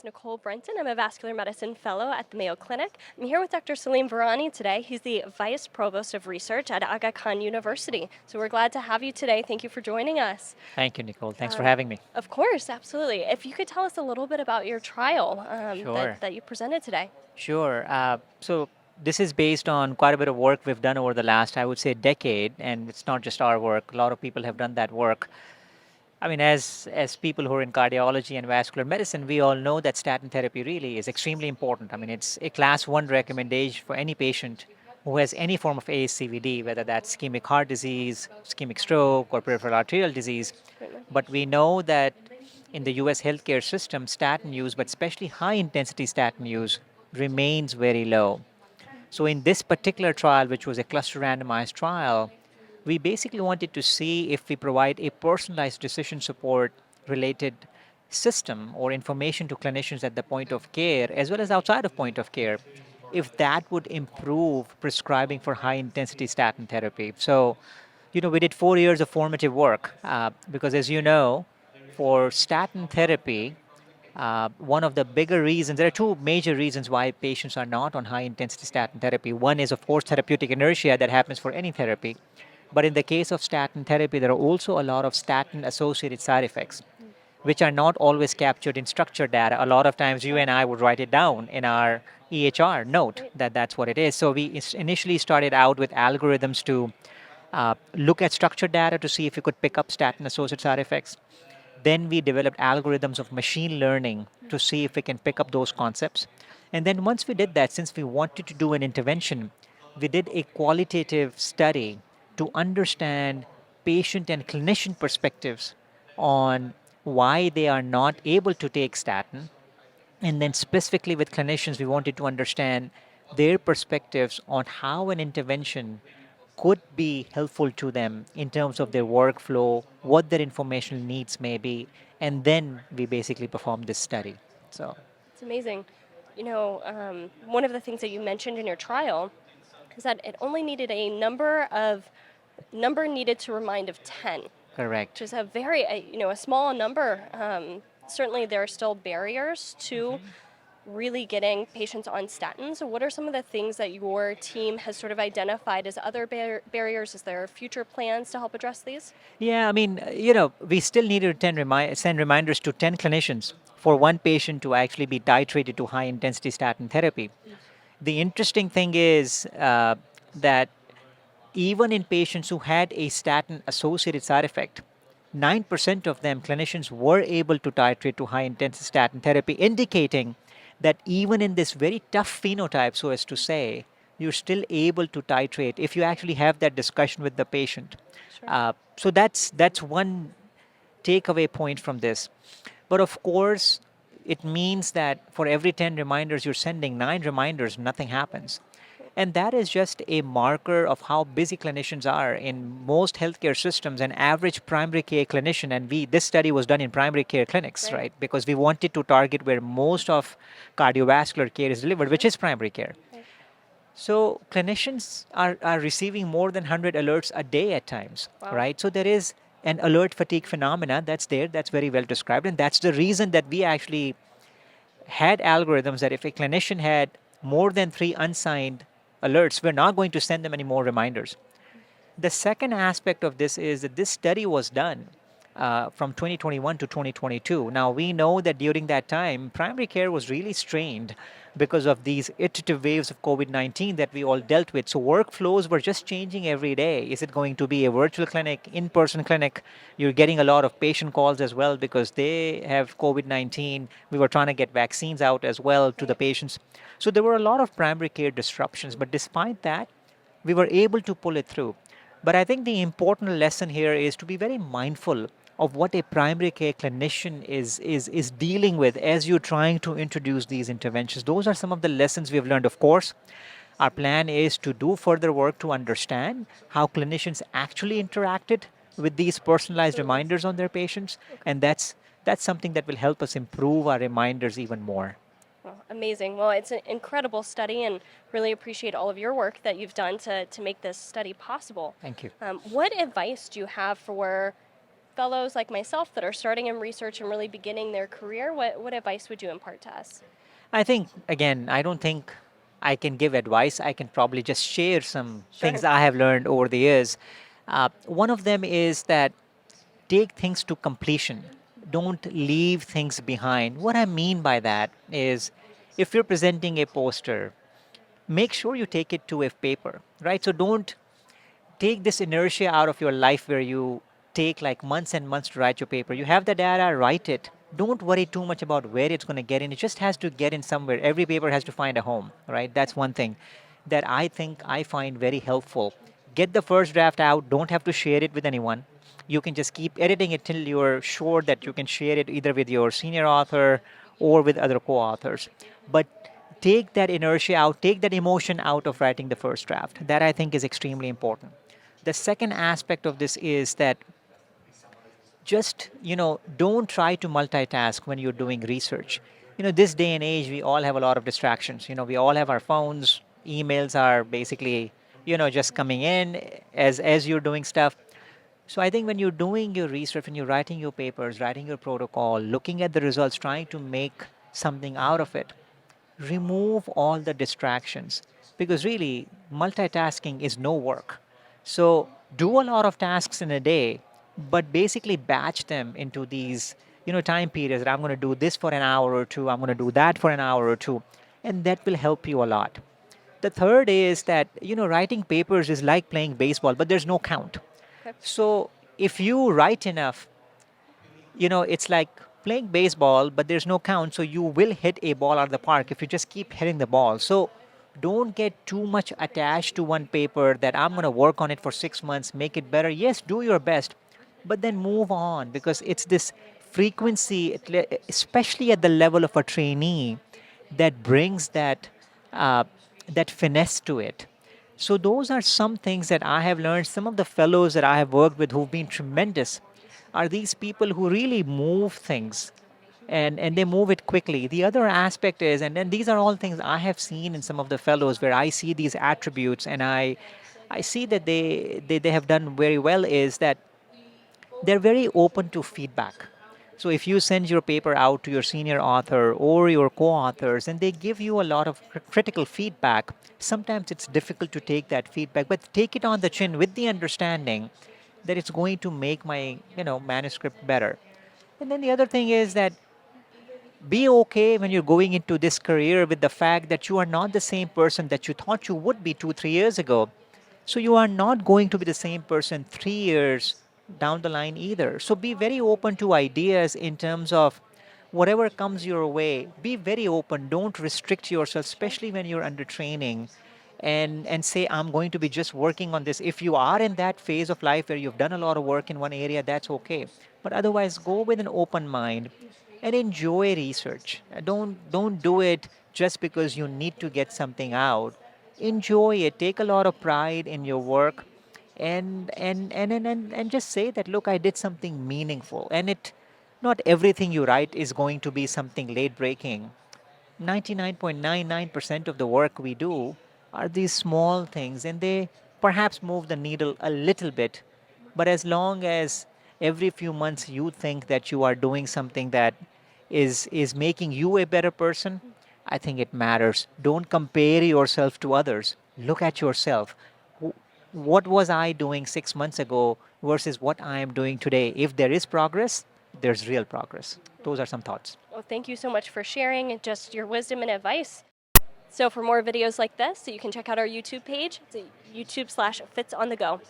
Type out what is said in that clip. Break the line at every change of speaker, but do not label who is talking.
name's Nichole Brunton. I'm a vascular medicine fellow at the Mayo Clinic. I'm here with Dr. Salim Virani today. He's the Vice Provost of Research at Aga Khan University. So we're glad to have you today. Thank you for joining us.
Thank you, Nicole. Thanks for having me.
Of course, absolutely. If you could tell us a little bit about your trial
Sure.
that you presented today.
Sure. So this is based on quite a bit of work we've done over the last, I would say, decade, and it's not just our work. A lot of people have done that work. I mean, as people who are in cardiology and vascular medicine, we all know that statin therapy really is extremely important. I mean, it's a class 1 recommendation for any patient who has any form of ASCVD, whether that's ischemic heart disease, ischemic stroke, or peripheral arterial disease.
Certainly.
But we know that in the US healthcare system, statin use, but especially high intensity statin use, remains very low. So, in this particular trial, which was a cluster randomized trial, we basically wanted to see if we provide a personalized decision support related system or information to clinicians at the point of care as well as outside of point of care, if that would improve prescribing for high intensity statin therapy. So, we did 4 years of formative work because, as you know, for statin therapy, one of the bigger reasons, there are two major reasons why patients are not on high intensity statin therapy. One is, of course, therapeutic inertia that happens for any therapy. But in the case of statin therapy, there are also a lot of statin associated side effects, which are not always captured in structured data. A lot of times, you and I would write it down in our EHR note
Right.
that that's what it is. So we initially started out with algorithms to look at structured data to see if we could pick up statin associated side effects. Then we developed algorithms of machine learning to see if we can pick up those concepts. And then once we did that, since we wanted to do an intervention, we did a qualitative study to understand patient and clinician perspectives on why they are not able to take statin. And then specifically with clinicians, we wanted to understand their perspectives on how an intervention could be helpful to them in terms of their workflow, what their informational needs may be, and then we basically perform this study. So,
It's amazing. One of the things that you mentioned in your trial is that it only needed a number needed to remind of 10, which
correct.
is a very, a small number. Certainly, there are still barriers to really getting patients on statins. So what are some of the things that your team has sort of identified as other barriers? Is there future plans to help address these?
Yeah, I mean, we still need to send reminders to 10 clinicians for one patient to actually be titrated to high intensity statin therapy. The interesting thing is that even in patients who had a statin associated side effect, 9% of them clinicians were able to titrate to high intensity statin therapy, indicating that even in this very tough phenotype, so as to say, you're still able to titrate if you actually have that discussion with the patient.
Sure.
So that's one takeaway point from this. But of course, it means that for every 10 reminders you're sending, 9 reminders, nothing happens. And that is just a marker of how busy clinicians are in most healthcare systems. An average primary care clinician, and this study was done in primary care clinics,
Right.
right? Because we wanted to target where most of cardiovascular care is delivered, which is primary care.
Right.
So clinicians are receiving more than 100 alerts a day at times,
Wow.
right? So there is an alert fatigue phenomena that's there, that's very well described. And that's the reason that we actually had algorithms that if a clinician had more than 3 unsigned alerts, we're not going to send them any more reminders. The second aspect of this is that this study was done from 2021 to 2022. Now, we know that during that time, primary care was really strained because of these iterative waves of COVID 19 that we all dealt with. So, workflows were just changing every day. Is it going to be a virtual clinic, in person clinic? You're getting a lot of patient calls as well because they have COVID 19. We were trying to get vaccines out as well to the
Right.
patients. So, there were a lot of primary care disruptions. But despite that, we were able to pull it through. But I think the important lesson here is to be very mindful of what a primary care clinician is dealing with as you're trying to introduce these interventions. Those are some of the lessons we've learned. Of course, our plan is to do further work to understand how clinicians actually interacted with these personalized
Absolutely.
reminders on their patients,
Okay.
and that's something that will help us improve our reminders even more.
Well, amazing. Well, it's an incredible study, and really appreciate all of your work that you've done to make this study possible.
Thank you.
What advice do you have for fellows like myself that are starting in research and really beginning their career, what advice would you impart to us?
I think, again, I don't think I can give advice. I can probably just share some things
Sure.
I have learned over the years. One of them is that take things to completion. Don't leave things behind. What I mean by that is if you're presenting a poster, make sure you take it to a paper, right? So don't take this inertia out of your life where you take like months and months to write your paper. You have the data, write it. Don't worry too much about where it's going to get in. It just has to get in somewhere. Every paper has to find a home, right? That's one thing that I think I find very helpful. Get the first draft out. Don't have to share it with anyone. You can just keep editing it till you're sure that you can share it either with your senior author or with other co-authors. But take that inertia out, take that emotion out of writing the first draft. That I think is extremely important. The second aspect of this is that just, don't try to multitask when you're doing research. This day and age, we all have a lot of distractions. We all have our phones, emails are basically, just coming in as you're doing stuff. So I think when you're doing your research, when you're writing your papers, writing your protocol, looking at the results, trying to make something out of it, remove all the distractions because really multitasking is no work. So do a lot of tasks in a day, but basically batch them into these time periods that I'm going to do this for an hour or two, I'm going to do that for an hour or two, and that will help you a lot. The third is that writing papers is like playing baseball, but there's no count.
Okay.
So if you write enough, it's like playing baseball, but there's no count, so you will hit a ball out of the park if you just keep hitting the ball. So don't get too much attached to one paper that I'm going to work on it for 6 months, make it better. Yes, do your best, but then move on because it's this frequency, especially at the level of a trainee, that brings uh, that finesse to it. So those are some things that I have learned. Some of the fellows that I have worked with who've been tremendous are these people who really move things and they move it quickly. The other aspect is, and then these are all things I have seen in some of the fellows where I see these attributes and I see that they have done very well is that they're very open to feedback. So if you send your paper out to your senior author or your co-authors and they give you a lot of critical feedback, sometimes it's difficult to take that feedback, but take it on the chin with the understanding that it's going to make my, manuscript better. And then the other thing is that be okay when you're going into this career with the fact that you are not the same person that you thought you would be 2, 3 years ago. So you are not going to be the same person 3 years down the line either. So be very open to ideas in terms of whatever comes your way. Be very open. Don't restrict yourself, especially when you're under training. And say, I'm going to be just working on this. If you are in that phase of life where you've done a lot of work in one area, that's okay. But otherwise, go with an open mind and enjoy research. Don't do it just because you need to get something out. Enjoy it. Take a lot of pride in your work, and just say that look, I did something meaningful. And it not everything you write is going to be something late breaking. 99.99% of the work we do are these small things, and they perhaps move the needle a little bit. But as long as every few months you think that you are doing something that is making you a better person, I think it matters. Don't compare yourself to others. Look at yourself. What was I doing 6 months ago versus what I am doing today? If there is progress, there's real progress. Those are some thoughts.
Well, thank you so much for sharing just your wisdom and advice. So for more videos like this, so you can check out our YouTube page. It's YouTube/Fits on the Go.